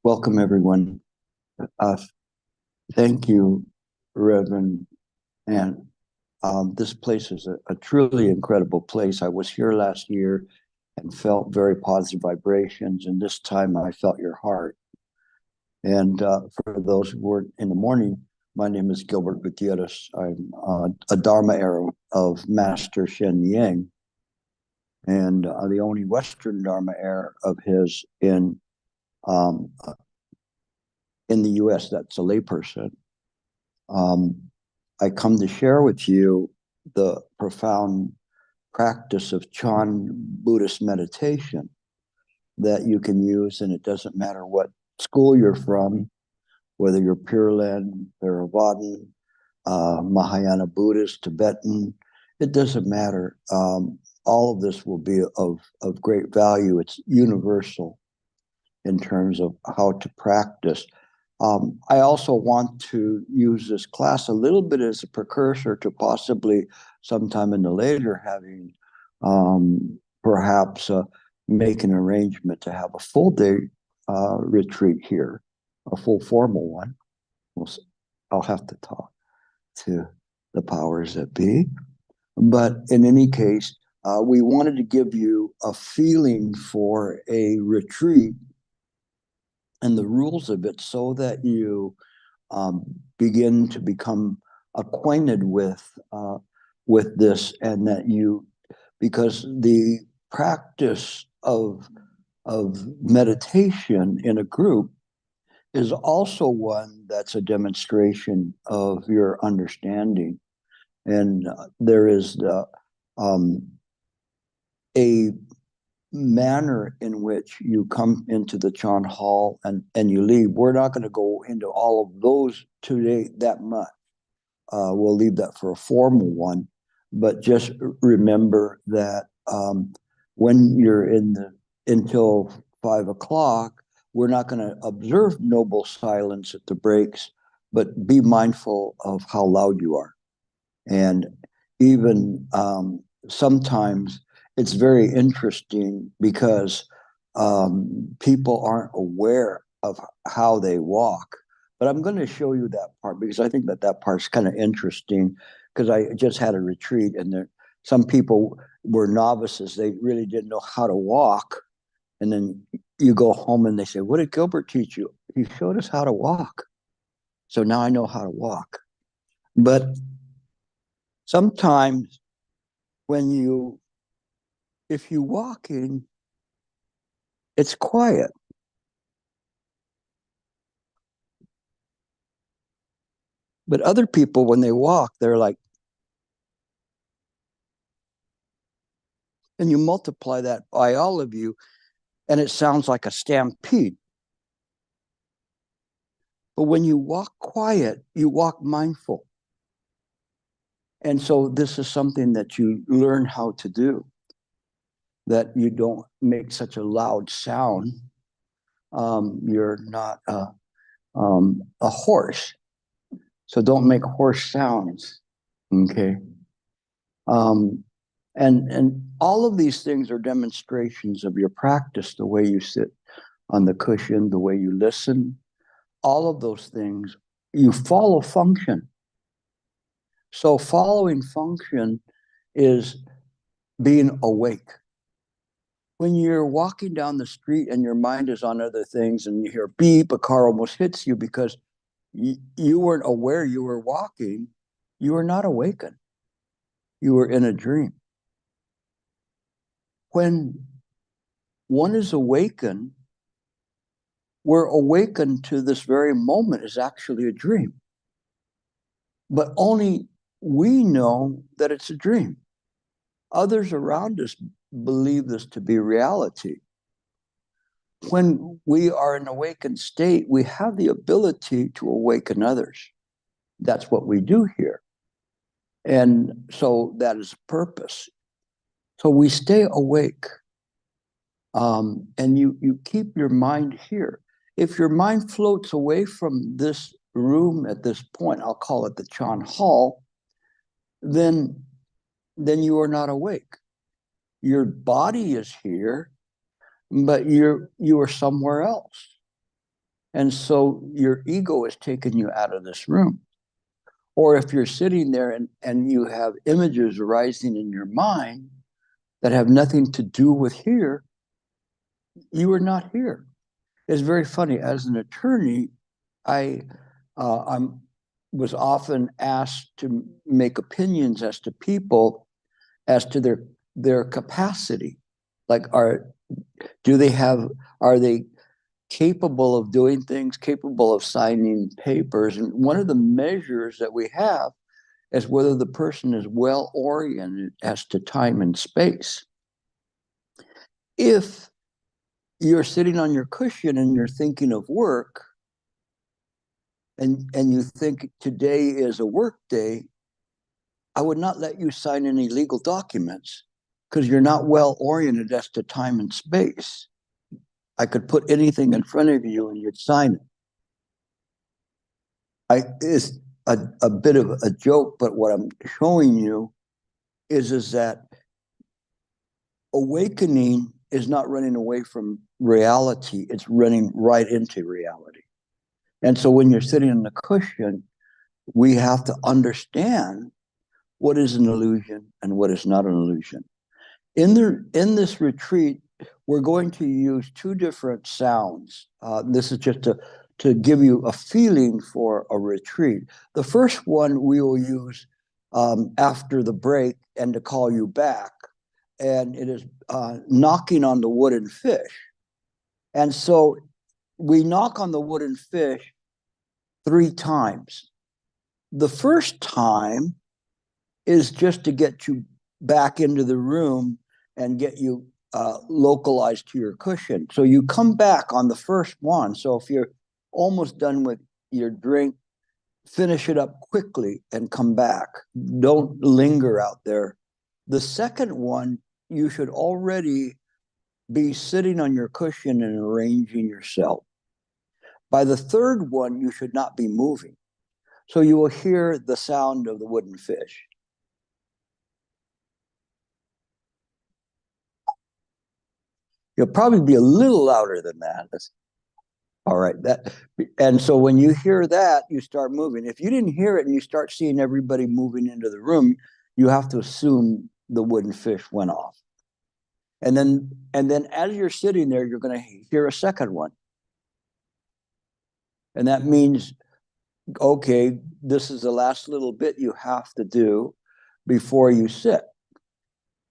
Welcome, everyone. Uh, Thank you, Reverend. And this place is a truly incredible place. I was here last year and felt very positive vibrations, and this time I felt your heart. And for those who were in the morning, my name is Gilbert Gutierrez. I'm a Dharma heir of Master Shen Yang, and the only Western Dharma heir of his um, in the U.S. that's a layperson. Um, I come to share with you the profound practice of Chan Buddhist meditation that you can use, and it doesn't matter what school you're from, whether you're Pure Land, Theravadan, Mahayana Buddhist, Tibetan, it doesn't matter. All of this will be of great value. It's universal in terms of how to practice. I also want to use this class a little bit as a precursor to possibly sometime in the later having perhaps make an arrangement to have a full day retreat here, a full formal one. I'll have to talk to the powers that be. But in any case, we wanted to give you a feeling for a retreat and the rules of it so that you begin to become acquainted with this, and that you, because the practice of meditation in a group is also one that's a demonstration of your understanding, and there is um, a manner in which you come into the Chan Hall and you leave. We're not going to go into all of those today that much. We'll leave that for a formal one. But just remember that when you're in the until 5 o'clock, we're not going to observe noble silence at the breaks, but be mindful of how loud you are. And even sometimes it's very interesting because people aren't aware of how they walk. But I'm going to show you that part because I think that that part's kind of interesting, because I just had a retreat and there some people were novices. They really didn't know how to walk. And then you go home and they say, "What did Gilbert teach you?" He showed us how to walk. So now I know how to walk. But sometimes when you if you walking, it's quiet. But other people, when they walk, they're like, and you multiply that by all of you, and it sounds like a stampede. But when you walk quiet, you walk mindful. And so this is something that you learn how to do, that you don't make such a loud sound. You're not a horse, so don't make horse sounds. Okay. Um, and all of these things are demonstrations of your practice, the way you sit on the cushion, the way you listen, all of those things, you follow function. So following function is being awake. When you're walking down the street and your mind is on other things and you hear beep, a car almost hits you because you weren't aware you were walking, you were not awakened. You were in a dream. When one is awakened, we're awakened to this very moment is actually a dream. But only we know that it's a dream. Others around us believe this to be reality. When we are in awakened state, we have the ability to awaken others. That's what we do here. And so that is purpose. So we stay awake. And you keep your mind here. If your mind floats away from this room at this point, I'll call it the Chan Hall, then you are not awake. Your body is here, but you are somewhere else. And so your ego is taking you out of this room. Or if you're sitting there and you have images arising in your mind that have nothing to do with here, you are not here. It's very funny. As an attorney, I'm was often asked to make opinions as to people as to their capacity. Like, are they capable of doing things, capable of signing papers? And one of the measures that we have is whether the person is well oriented as to time and space. If you're sitting on your cushion and you're thinking of work, and you think today is a work day, I would not let you sign any legal documents because you're not well oriented as to time and space. I could put anything in front of you and you'd sign it. It's a bit of a joke, but what I'm showing you is that awakening is not running away from reality, it's running right into reality. And so when you're sitting on the cushion, we have to understand what is an illusion and what is not an illusion. In this retreat, we're going to use two different sounds. This is just to give you a feeling for a retreat. The first one we will use after the break and to call you back. And it is knocking on the wooden fish. And so we knock on the wooden fish 3 times. The first time is just to get you back into the room and get you localized to your cushion. So you come back on the first one. So if you're almost done with your drink, finish it up quickly and come back. Don't linger out there. The second one, you should already be sitting on your cushion and arranging yourself. By the third one, you should not be moving. So you will hear the sound of the wooden fish. You'll probably be a little louder than that. All right. And so when you hear that, you start moving. If you didn't hear it and you start seeing everybody moving into the room, you have to assume the wooden fish went off. And then as you're sitting there, you're going to hear a second one. And that means, okay, this is the last little bit you have to do before you sit.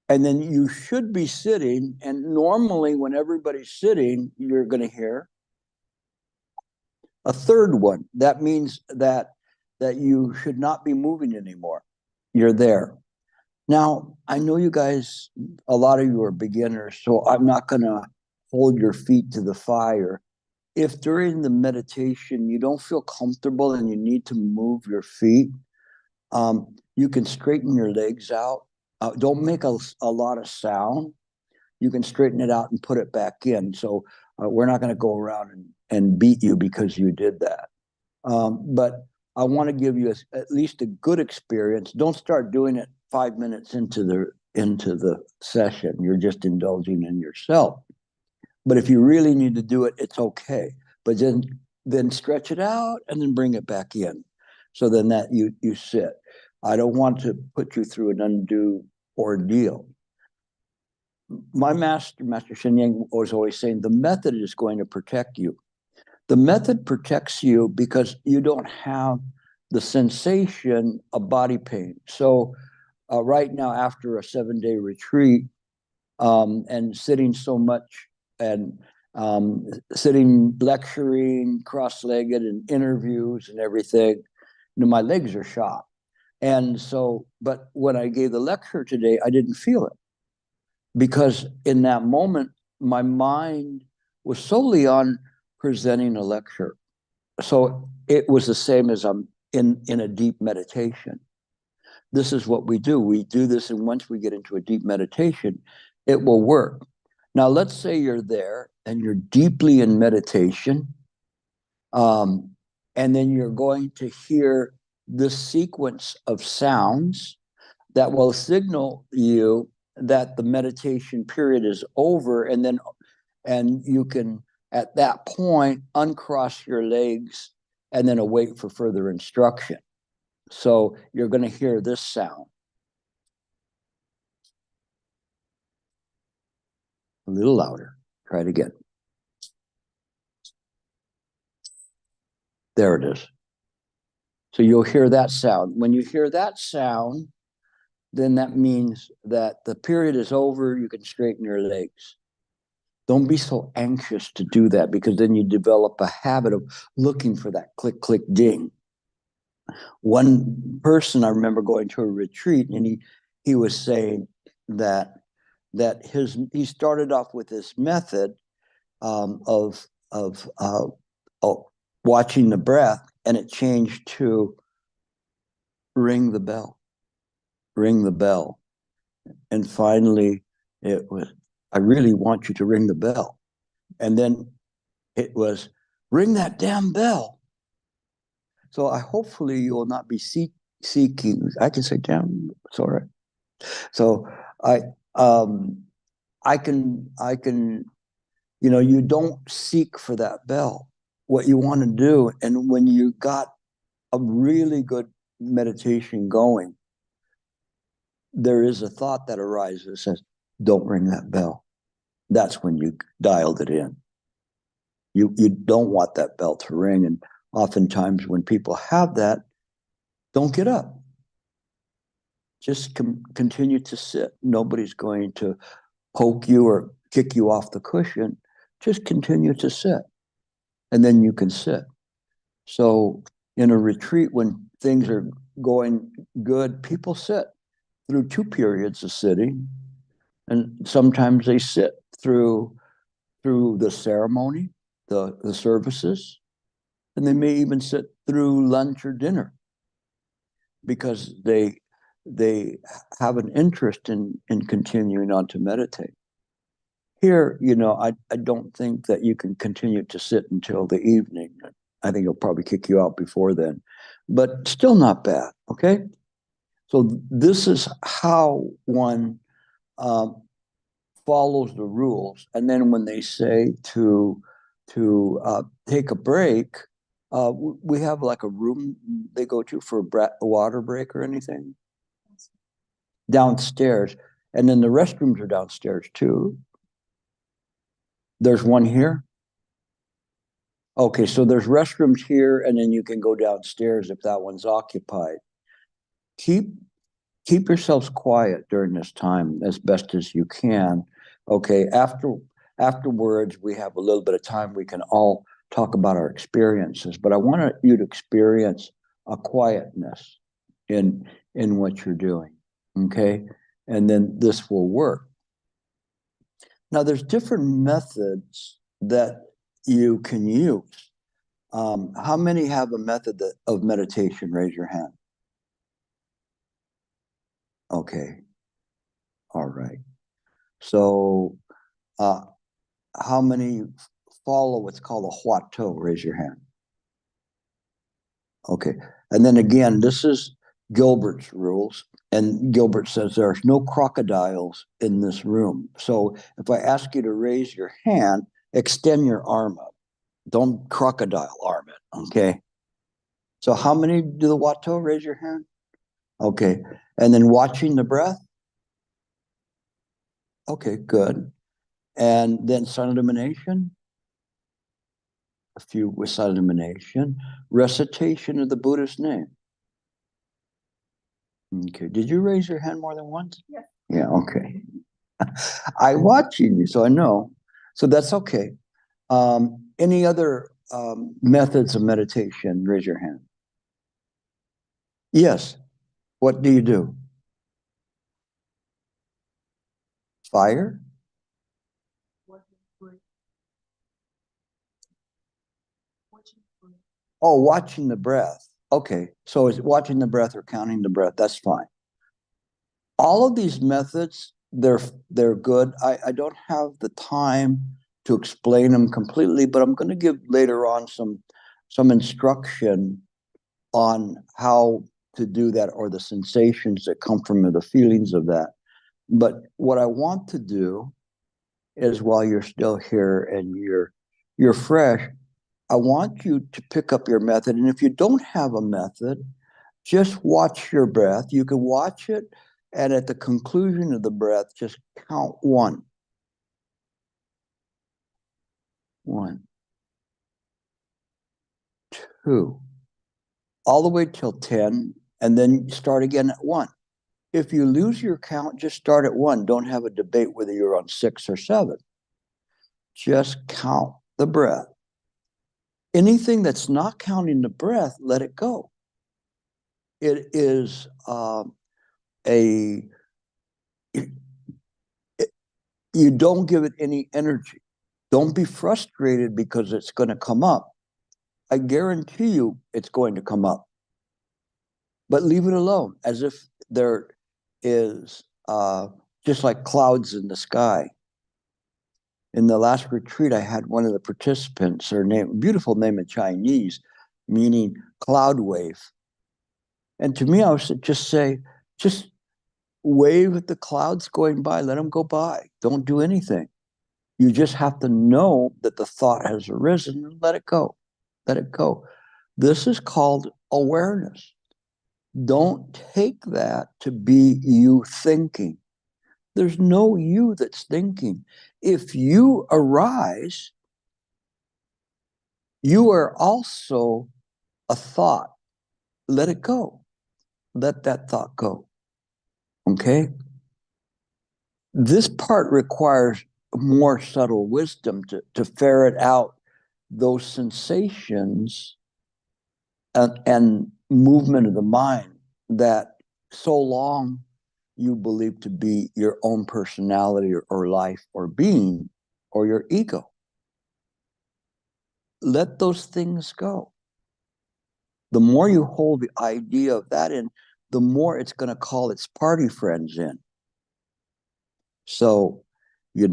And then you should be sitting. And normally when everybody's sitting, you're going to hear a third one. That means that you should not be moving anymore. You're there. Now, I know you guys, a lot of you are beginners, so I'm not going to hold your feet to the fire. If during the meditation you don't feel comfortable and you need to move your feet, you can straighten your legs out. Don't make a lot of sound. You can straighten it out and put it back in. So we're not going to go around and beat you because you did that. But I want to give you at least a good experience. Don't start doing it 5 minutes into the session. You're just indulging in yourself. But if you really need to do it, it's okay. But then stretch it out and then bring it back in. So then that you sit. I don't want to put you through an undue ordeal. My master Shen Yang, was always saying the method is going to protect you. The method protects you because you don't have the sensation of body pain. So right now, after a 7-day retreat and sitting so much and sitting, lecturing, cross-legged and interviews and everything, my legs are shot. And so, but when I gave the lecture today, I didn't feel it because in that moment, my mind was solely on presenting a lecture. So it was the same as I'm in a deep meditation. This is what we do. We do this, and once we get into a deep meditation, it will work. Now, let's say you're there and you're deeply in meditation, and then you're going to hear this sequence of sounds that will signal you that the meditation period is over, and you can At that point, uncross your legs and then await for further instruction. So you're going to hear this sound. A little louder. Try it again. There it is. So you'll hear that sound. When you hear that sound, then that means that the period is over. You can straighten your legs. Don't be so anxious to do that, because then you develop a habit of looking for that click, click, ding. One person, I remember going to a retreat, and he was saying that he started off with this method of watching the breath, and it changed to ring the bell, and finally it was, I really want you to ring the bell. And then it was, ring that damn bell. So hopefully you will not be seeking. I can say damn, it's all right. So I can, you don't seek for that bell. What you want to do, and when you got a really good meditation going, there is a thought that arises that says, don't ring that bell. That's when you dialed it in. You don't want that bell to ring. And oftentimes when people have that, don't get up. Just continue to sit. Nobody's going to poke you or kick you off the cushion. Just continue to sit. And then you can sit. So in a retreat, when things are going good, people sit through 2 periods of sitting. And sometimes they sit through the ceremony, the services, and they may even sit through lunch or dinner, because they have an interest in continuing on to meditate. Here, I don't think that you can continue to sit until the evening. I think he'll probably kick you out before then, but still not bad. Okay. So this is how one follows the rules. And then when they say to take a break, we have like a room they go to for a water break or anything downstairs. And then the restrooms are downstairs too. There's one here. Okay, so there's restrooms here, and then you can go downstairs if that one's occupied. Keep yourselves quiet during this time as best as you can. Okay, afterwards, we have a little bit of time. We can all talk about our experiences, but I want you to experience a quietness in what you're doing. Okay, and then this will work. Now, there's different methods that you can use. How many have a method of meditation? Raise your hand. Okay. All right. So, how many follow what's called a Huatou? Raise your hand. Okay. And then again, this is Gilbert's rules. And Gilbert says there's no crocodiles in this room. So if I ask you to raise your hand, extend your arm up. Don't crocodile arm it. Okay. So how many do the Huatou? Raise your hand. Okay. And then watching the breath. Okay, good. And then silent elimination. A few with silent elimination. Recitation of the Buddha's name. Okay. Did you raise your hand more than once? Yeah. Yeah, okay. I watching you, so I know. So that's okay. Any other methods of meditation? Raise your hand. Yes. What do you do? Fire? Oh, watching the breath. Okay. So is watching the breath or counting the breath? That's fine. All of these methods, they're good. I don't have the time to explain them completely, but I'm going to give later on some instruction on how to do that, or the sensations that come from it, the feelings of that. But what I want to do is, while you're still here and you're fresh, I want you to pick up your method. And if you don't have a method, just watch your breath. You can watch it, and at the conclusion of the breath, just count one. One, two, all the way till 10, and then start again at one. If you lose your count, just start at one. Don't have a debate whether you're on 6 or 7. Just count the breath. Anything that's not counting the breath, let it go. It is you don't give it any energy. Don't be frustrated because it's going to come up. I guarantee you it's going to come up. But leave it alone, as if there is just like clouds in the sky. In the last retreat, I had one of the participants, her name, beautiful name in Chinese, meaning cloud wave. And to me, I was just say, just wave at the clouds going by, let them go by. Don't do anything. You just have to know that the thought has arisen and let it go. Let it go. This is called awareness. Don't take that to be you thinking. There's no you that's thinking. If you arise, you are also a thought. Let it go. Let that thought go. Okay? This part requires more subtle wisdom to ferret out those sensations and movement of the mind that so long you believe to be your own personality or life or being or your ego. Let those things go. The more you hold the idea of that in, the more it's going to call its party friends in. So, this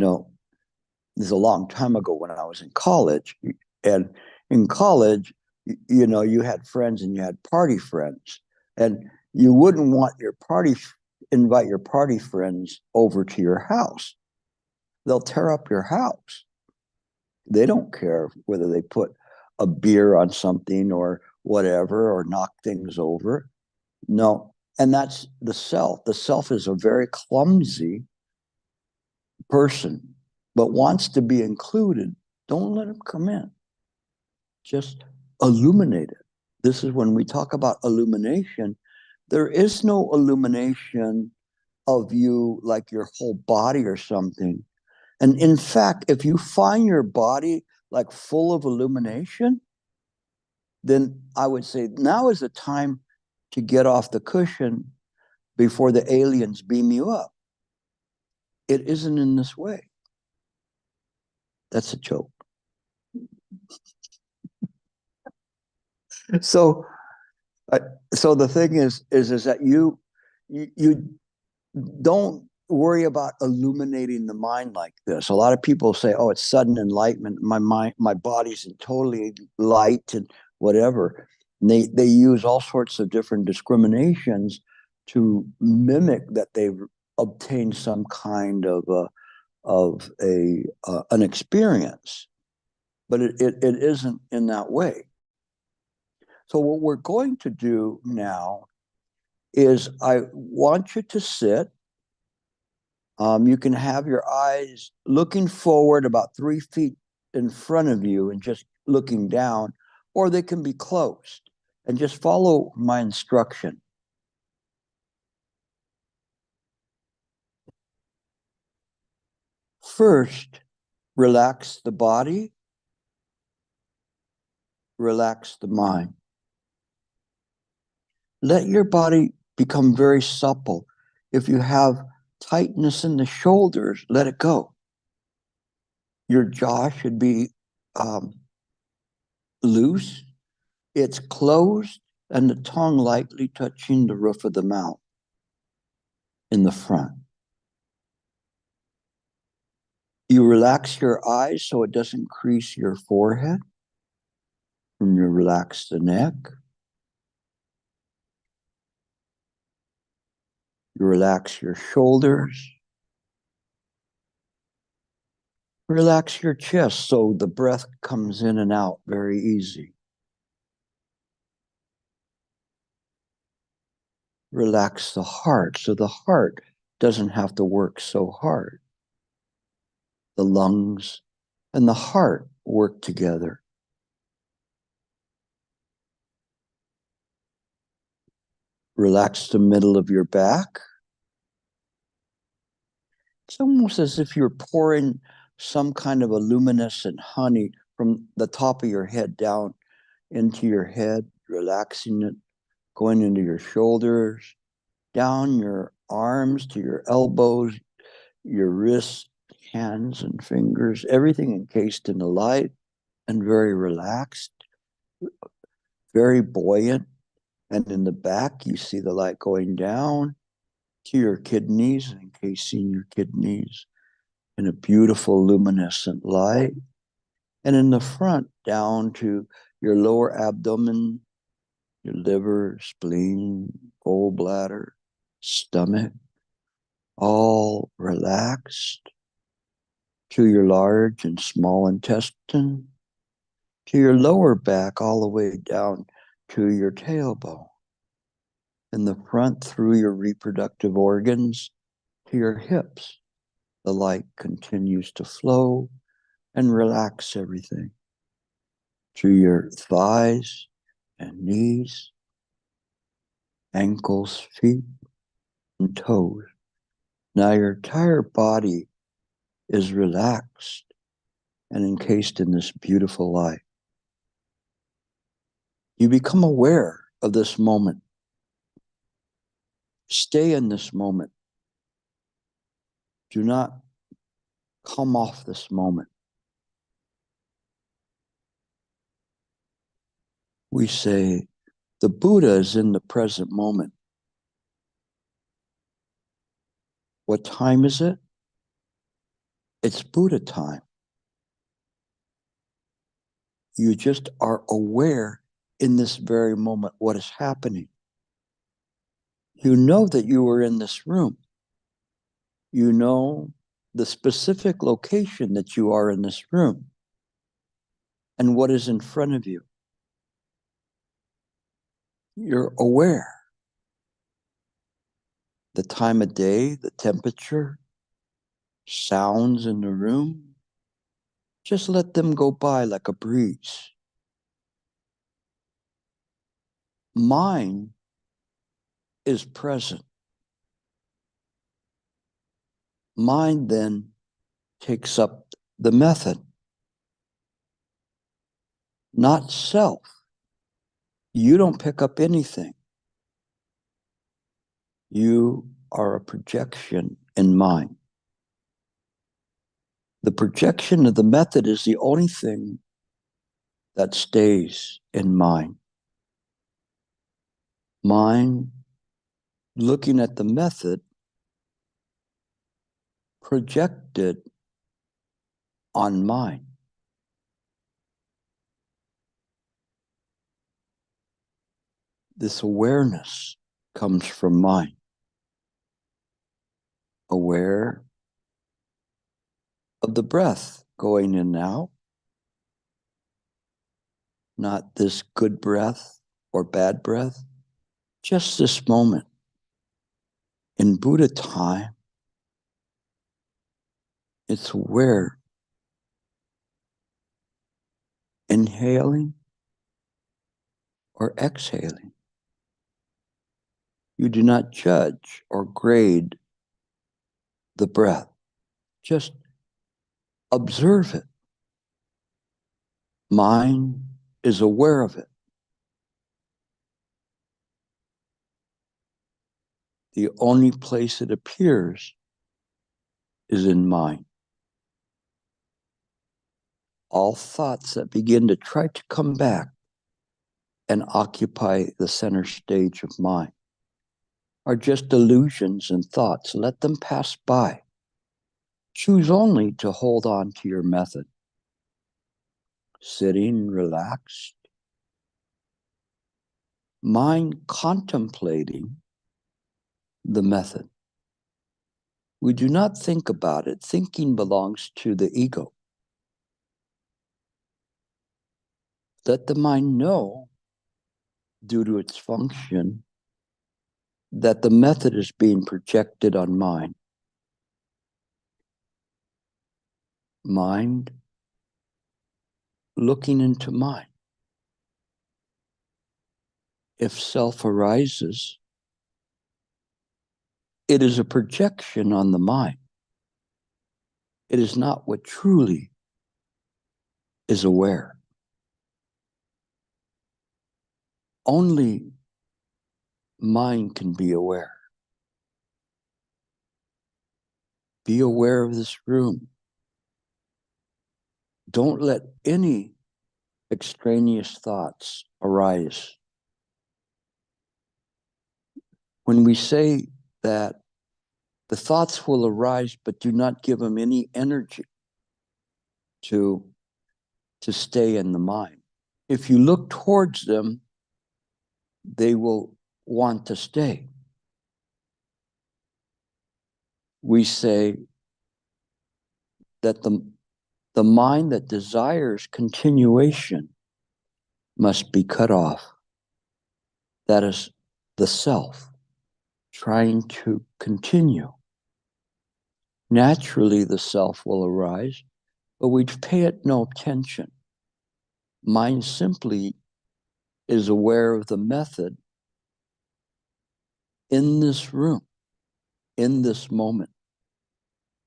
is a long time ago when I was in college. And in college, you had friends and you had party friends. And you wouldn't want invite your party friends over to your house. They'll tear up your house. They don't care whether they put a beer on something or whatever or knock things over. No. And that's the self. The self is a very clumsy person, but wants to be included. Don't let them come in. Just illuminate it. This is when we talk about illumination. There is no illumination of you like your whole body or something. And in fact, if you find your body like full of illumination, then I would say now is the time to get off the cushion before the aliens beam you up. It isn't in this way. That's a joke. So, so the thing is that you don't worry about illuminating the mind like this. A lot of people say, "Oh, it's sudden enlightenment. My body's in totally light and whatever." And they use all sorts of different discriminations to mimic that they've obtained some kind of an experience, but it isn't in that way. So what we're going to do now is I want you to sit. You can have your eyes looking forward about 3 feet in front of you and just looking down, or they can be closed and just follow my instruction. First, relax the body, relax the mind. Let your body become very supple. If you have tightness in the shoulders, let it go. Your jaw should be loose. It's closed and the tongue lightly touching the roof of the mouth in the front. You relax your eyes so it doesn't crease your forehead. And you relax the neck. You relax your shoulders. Relax your chest so the breath comes in and out very easy. Relax the heart so the heart doesn't have to work so hard. The lungs and the heart work together. Relax the middle of your back. It's almost as if you're pouring some kind of a luminescent honey from the top of your head down into your head, relaxing it, going into your shoulders, down your arms to your elbows, your wrists, hands, and fingers, everything encased in the light and very relaxed, very buoyant. And in the back, you see the light going down to your kidneys, encasing your kidneys in a beautiful luminescent light. And in the front, down to your lower abdomen, your liver, spleen, gallbladder, stomach, all relaxed, to your large and small intestine, to your lower back, all the way down to your tailbone. In the front, through your reproductive organs, to your hips. The light continues to flow and relax everything. To your thighs and knees, ankles, feet, and toes. Now your entire body is relaxed and encased in this beautiful light. You become aware of this moment. Stay in this moment. Do not come off this moment. We say the Buddha is in the present moment. What time is it? It's Buddha time. You just are aware in this very moment what is happening. You know that you are in this room. You know the specific location that you are in this room and what is in front of you. You're aware. The time of day, the temperature, sounds in the room, just let them go by like a breeze. Mind is present. Mind then takes up the method, not self. You don't pick up anything. You are a projection in mind. The projection of the method is the only thing that stays in mind. Mind, looking at the method, projected on mind. This awareness comes from mind. Aware of the breath going in and out, not this good breath or bad breath, just this moment. In Buddha time, it's aware, inhaling or exhaling. You do not judge or grade the breath. Just observe it. Mind is aware of it. The only place it appears is in mind. All thoughts that begin to try to come back and occupy the center stage of mind are just illusions and thoughts. Let them pass by. Choose only to hold on to your method. Sitting relaxed, mind contemplating the method. We do not think about it. Thinking belongs to the ego. let the mind know, due to its function, that the method is being projected on mind. Mind looking into mind. If self arises, it is a projection on the mind. It is not what truly is aware. Only mind can be aware. Be aware of this room. Don't let any extraneous thoughts arise. When we say that the thoughts will arise, but do not give them any energy to stay in the mind. If you look towards them, they will want to stay. We say that the mind that desires continuation must be cut off. That is the self trying to continue. Naturally, the self will arise, but we pay it no attention. Mind simply is aware of the method in this room, in this moment,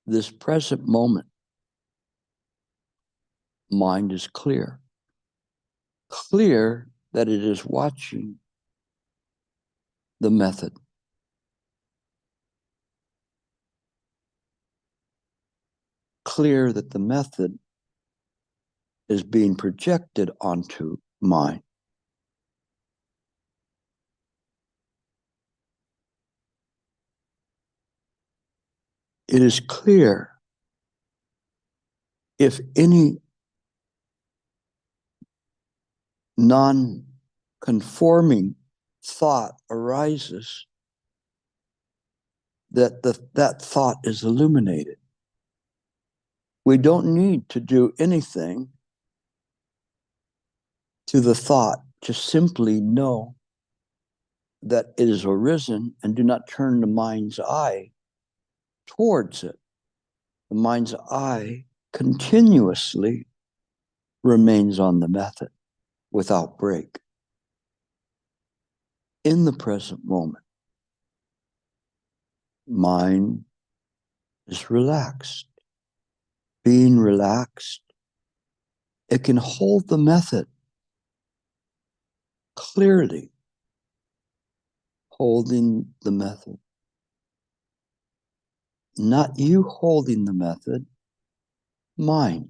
this present moment. Mind is clear. Clear that it is watching the method. Clear that the method is being projected onto mind. It is clear if any non-conforming thought arises, that that thought is illuminated. We don't need to do anything to the thought, just simply know that it is arisen and do not turn the mind's eye towards it. The mind's eye continuously remains on the method without break. In the present moment, mind is relaxed. Being relaxed, it can hold the method clearly, holding the method. Not you holding the method, mind.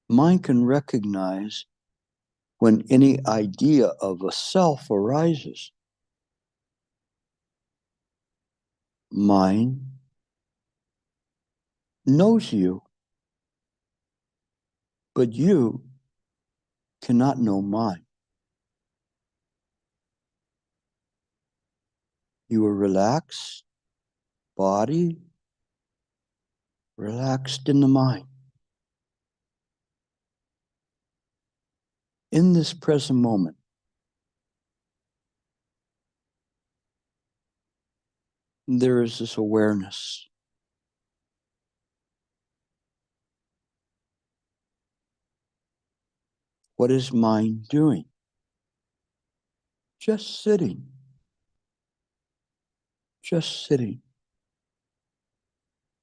Mind can recognize when any idea of a self arises. Mind knows you, but you cannot know mind. You are relaxed, body, relaxed in the mind. In this present moment, there is this awareness. What is mind doing? Just sitting. Just sitting.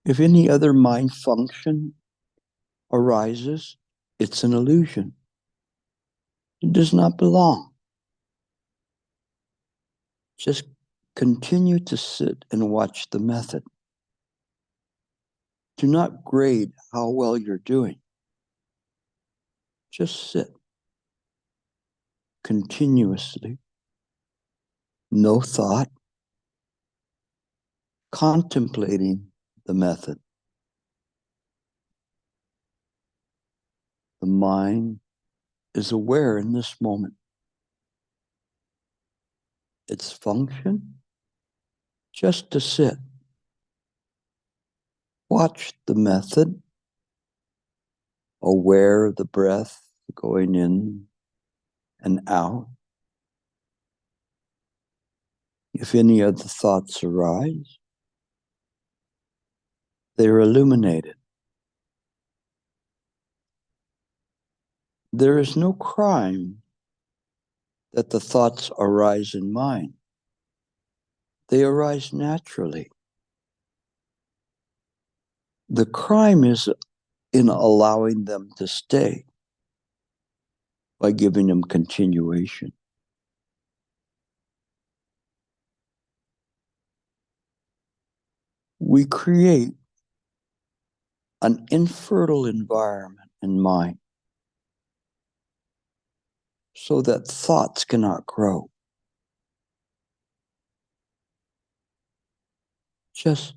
If any other mind function arises, it's an illusion. It does not belong. Just continue to sit and watch the method. Do not grade how well you're doing. Just sit continuously. No thought. Contemplating the method. The mind is aware in this moment. Its function, just to sit. Watch the method aware of the breath going in and out. If any other thoughts arise, they're illuminated. There is no crime that the thoughts arise in mind. They arise naturally. The crime is in allowing them to stay by giving them continuation. We create an infertile environment in mind so that thoughts cannot grow. Just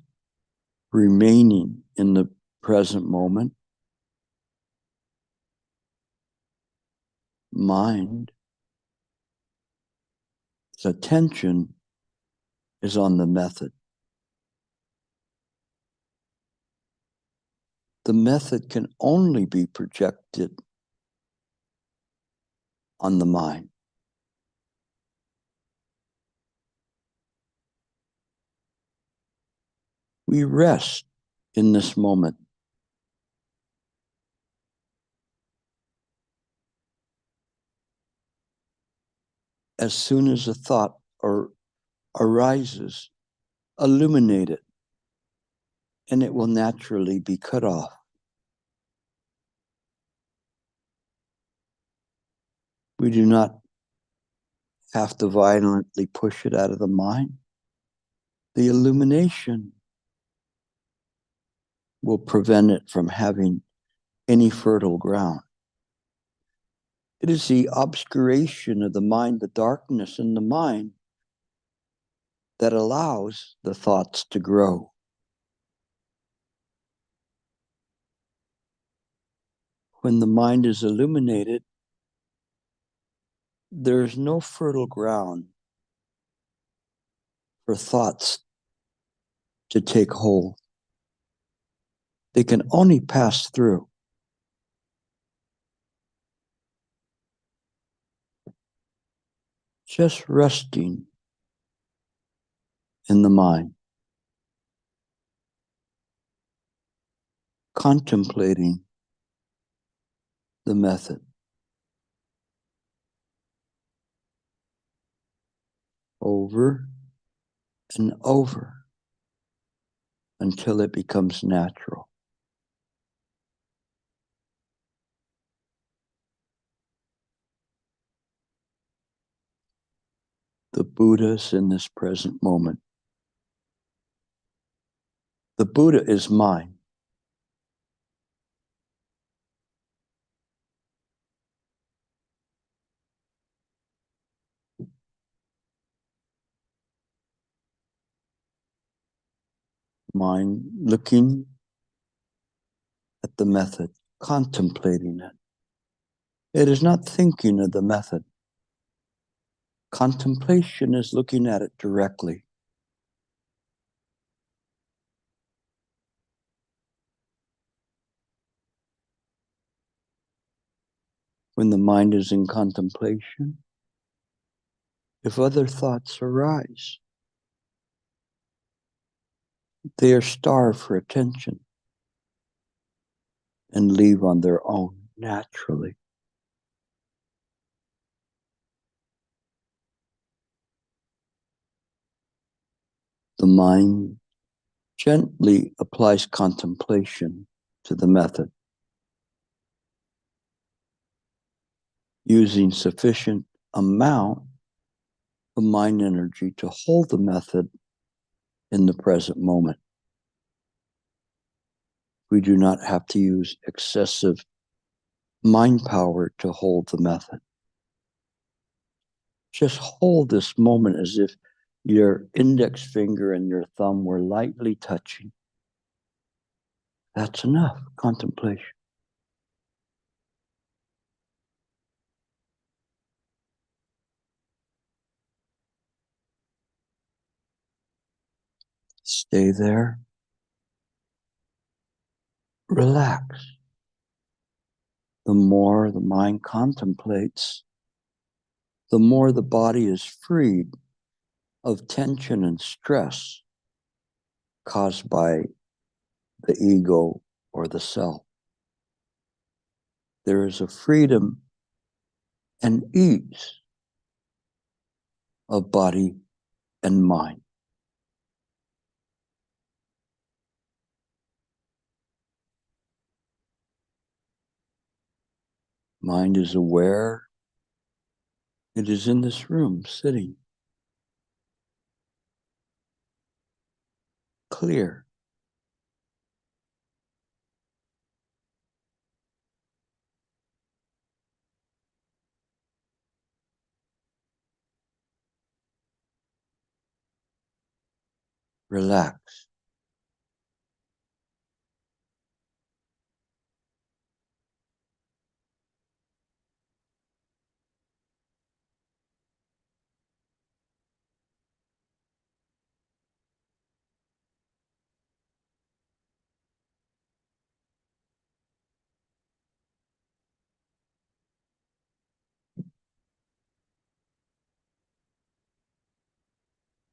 remaining in the present moment, mind's attention is on the method. The method can only be projected on the mind. We rest in this moment. As soon as a thought arises, illuminate it, and it will naturally be cut off. We do not have to violently push it out of the mind. The illumination will prevent it from having any fertile ground. It is the obscuration of the mind, the darkness in the mind, that allows the thoughts to grow. When the mind is illuminated, there is no fertile ground for thoughts to take hold. They can only pass through. Just resting in the mind, contemplating the method. Over and over until it becomes natural. The Buddha is in this present moment. The Buddha is mine. Mind looking at the method, contemplating it. It is not thinking of the method. Contemplation is looking at it directly. When the mind is in contemplation, if other thoughts arise, they are starved for attention and leave on their own naturally. The mind gently applies contemplation to the method, using sufficient amount of mind energy to hold the method in the present moment. We do not have to use excessive mind power to hold the method. Just hold this moment as if your index finger and your thumb were lightly touching. That's enough contemplation. Stay there. Relax. The more the mind contemplates, the more the body is freed of tension and stress caused by the ego or the self. There is a freedom and ease of body and mind. Mind is aware. It is in this room, sitting, clear. Relax.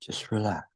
Just relax.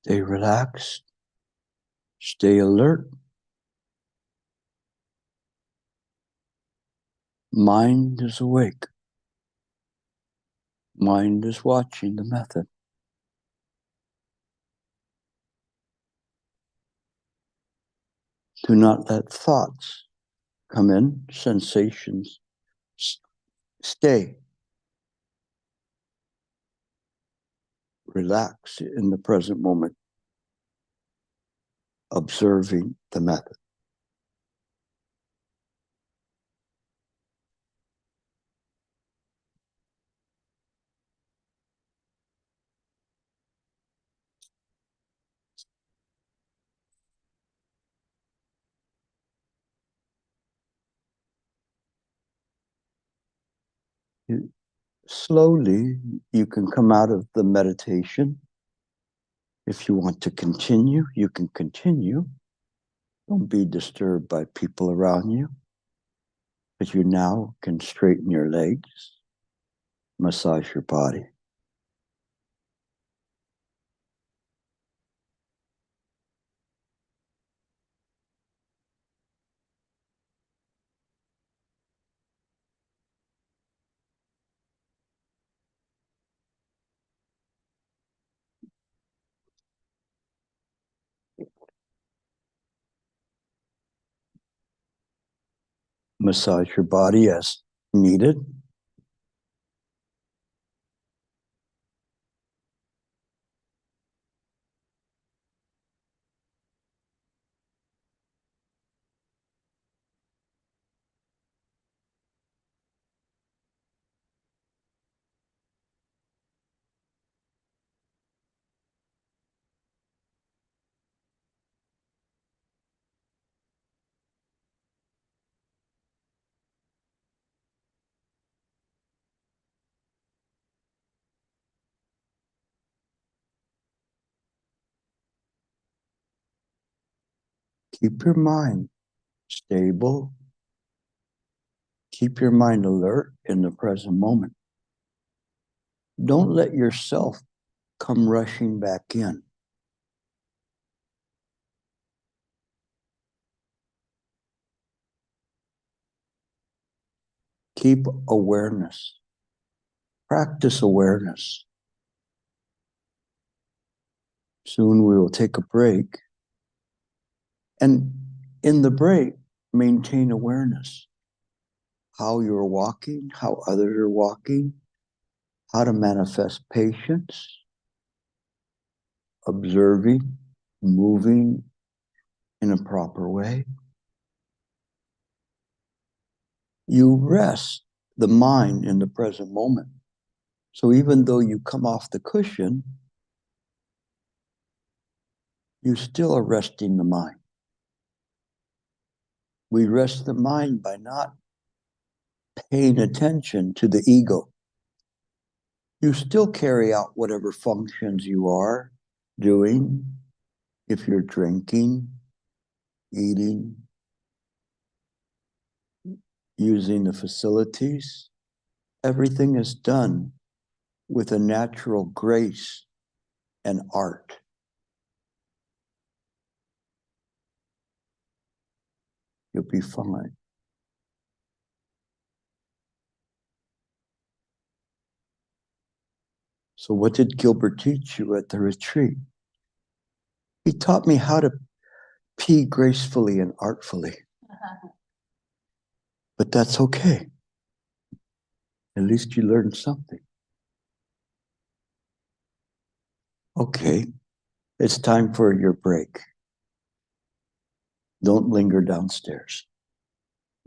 Stay relaxed. Stay alert. Mind is awake. Mind is watching the method. Do not let thoughts come in, sensations. Stay. Relax in the present moment, observing the method. Slowly, you can come out of the meditation. If you want to continue, you can continue. Don't be disturbed by people around you. But you now can straighten your legs, massage your body. Massage your body as needed. Keep your mind stable. Keep your mind alert in the present moment. Don't let yourself come rushing back in. Keep awareness. Practice awareness. Soon we will take a break. And in the break, maintain awareness. How you're walking, how others are walking, how to manifest patience, observing, moving in a proper way. You rest the mind in the present moment. So even though you come off the cushion, you still are resting the mind. We rest the mind by not paying attention to the ego. You still carry out whatever functions you are doing. If you're drinking, eating, using the facilities, everything is done with a natural grace and art. You'll be fine. So what did Gilbert teach you at the retreat? He taught me how to pee gracefully and artfully. But that's okay. At least you learned something. Okay, it's time for your break. Don't linger downstairs.